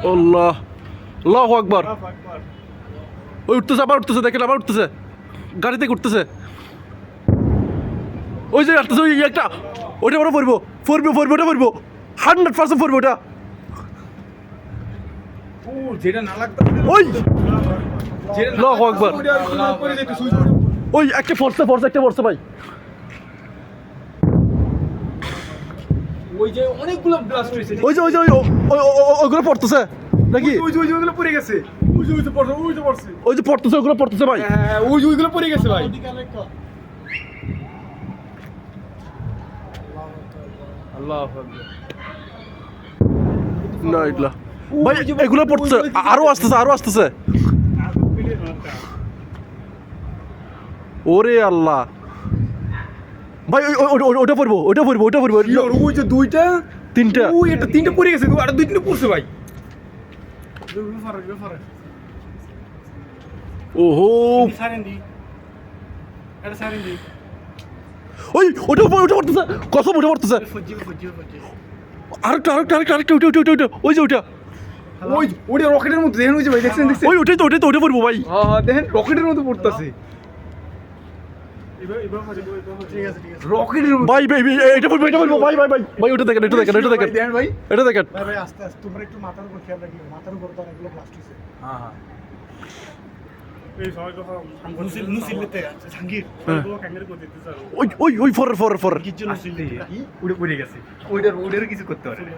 আল্লাহ, আল্লাহু আকবার। ওই উঠতেছে, আবার উঠতেছে, দেখেন আবার উঠতেছে, গাড়ি থেকে উঠতেছে। ওই যে আসতেছে ওই একটা, ওইটা আমরা পড়বো, ওটা পড়বো, 100% পড়বো ওটা। যেটা না লাগতো ওই আল্লাহু আকবার। ওই একটা ফোর্সে একটা ফোর্সে ভাই। ওই যে অনেকগুলো ব্লাস্ট হয়েছে। ওই যে ওইগুলো পড়তেছে নাকি? ওইগুলো পড়ে গেছে। ওই যে পড়ছে। ওই যে পড়তেছে, ওইগুলো পড়তেছে ভাই। হ্যাঁ, ওইগুলো পড়ে গেছে ভাই। আল্লাহু আকবার। না এগুলা ভাই, এগুলো পড়তেছে, আরো আসতেছে। ওরে আল্লাহ ভাই, ওটা পড়বো। ওই যে দুইটা তিনটা, ওই একটা তিনটা পড়ে গেছে, আর দুই তিনটা পড়ছে ভাই। ওহো ওই ওটা পড়তেছে, কসম ওটা পড়তেছে। আরেকটা ওইটা, ওই যে ওইটা, ওইটা রকেটের মতো দেখেন, ওই যে ভাই দেখছেন ওই ওটাই তো ওটা পড়বো ভাই। হ্যাঁ দেখেন রকেটের মতো পড়তেছে। রকেটের মতো ভাই এটা পড়বো ভাই, ওটা দেখেন দেখেন ভাই। এটা দেখেন। ভাই আস্তে আস্তে তোমরা একটু মাথার উপর খেয়াল রাখি, মাথার উপর তো অনেকগুলো ব্লাস্ট হয়েছে। হ্যাঁ এই সবাই তো নুসিলতে আছে জাঙ্গির ওগুলো ক্যাঙ্গারি করে দিতে স্যার। ওই ফরের কি জন্য নুসিল উড়ে পড়ে গেছে। ওইটার কিছু করতে পারে না।